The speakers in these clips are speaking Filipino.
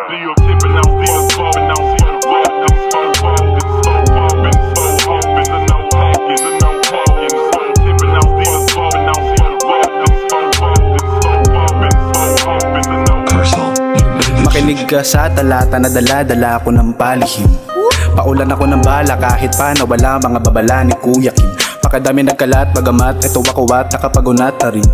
Dio tipping out, Dio swerving out, weapons so bumping, so bumping, so bumping, the no hacking, the no hacking, so tipping out, Dio swerving out, weapons so bumping, so bumping, so bumping, the no Makinig ka sa talata na dala-dala ko ng palihim. Paulan ako ng bala kahit pa na wala mga babala ni Kuya Kim. Pakadami nagkalat bagamat ito wakuwat nakapagunat na rin.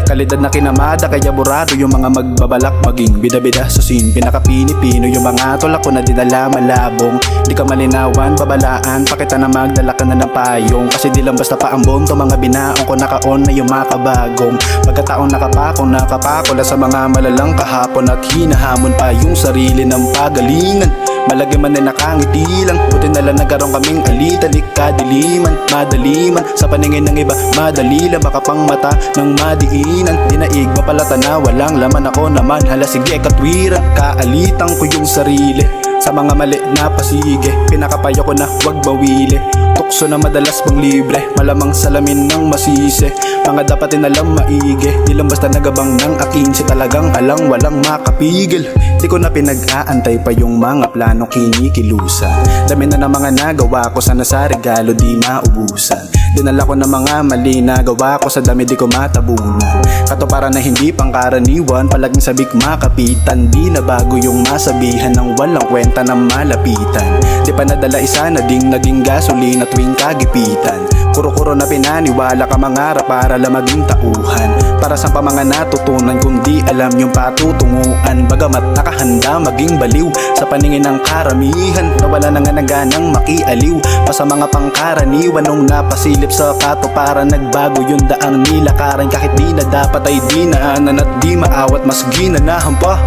Kalidad na kinamada kaya burado yung mga magbabalak maging bida-bida sa scene. Pinakapini-pino yung mga tulak ko na dinala malabong. Di ka malinawan, babalaan, pakita na magdala ka na ng payong. Kasi di lang basta paambon to mga binaong ko nakaon na yung makabagong. Pagkataon nakapako na sa mga malalang kahapon at hinahamon pa yung sarili ng pagalingan. Malagi man ay nakangiti lang, buti na lang nagkaroon kaming alitalik kadiliman. Madali man sa paningin ng iba, madali lang baka pang mata ng madiinan. Dinaig mapalata na walang laman ako naman, hala sige katwiran. Kaalitan ko yung sarili sa mga mali na pasige, pinakapayo ko na wag bawili. Tukso na madalas pang libre, malamang salamin ng masisi. Mga dapat inalam maigi, di lang basta nagabang ng akinsi. Talagang halang walang makapigil. Di ko na pinag-aantay pa yung mga planong kinikilusan. Dami na ng mga nagawa ko, sana sa regalo di maubusan. Dinala ko ng mga mali na gawa ko, sa dami di ko matabunan. Katuparan na hindi pangkaraniwan, palaging sabik makapitan. Di na bago yung masabihan ng walang kwenta ng malapitan. Di pa nadala isa na ding naging gasolina tuwing kagipitan. Kuro-kuro na pinaniwala ka mangarap para lang maging tauhan. Para sa mga natutunan kung di alam yung patutunguan. Bagamat nakahanda maging baliw sa paningin ng karamihan, nawala na nga naganang makialiw pa sa mga pangkaraniwan. Nung napasilip sa katuparan, nagbago yung daang nilakaran. Kahit di na dapat ay di naanan at di maawat, mas ginanahan pa.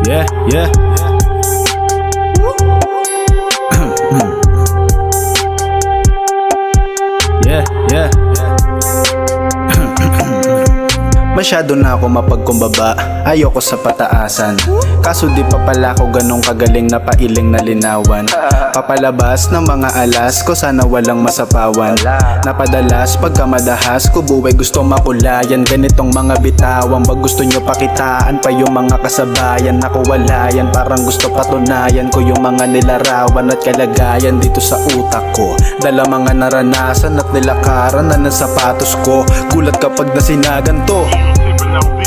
Yeah, yeah. Yeah, yeah. Masyado na ako mapagkumbaba, ayoko sa pataasan. Kaso di pa pala ako ganong kagaling na pailing na linawan. Papalabas ng mga alas ko, sana walang masapawan. Napadalas pagka madahas ko, buhay gusto makulayan. Ganitong mga bitawan, wag gusto nyo pakitaan pa yung mga kasabayan. Ako wala yan, parang gusto patunayan ko yung mga nilarawan at kalagayan dito sa utak ko. Dala mga naranasan at nilakaran na ng sapatos ko. Gulat kapag nasinagan to. tipping out,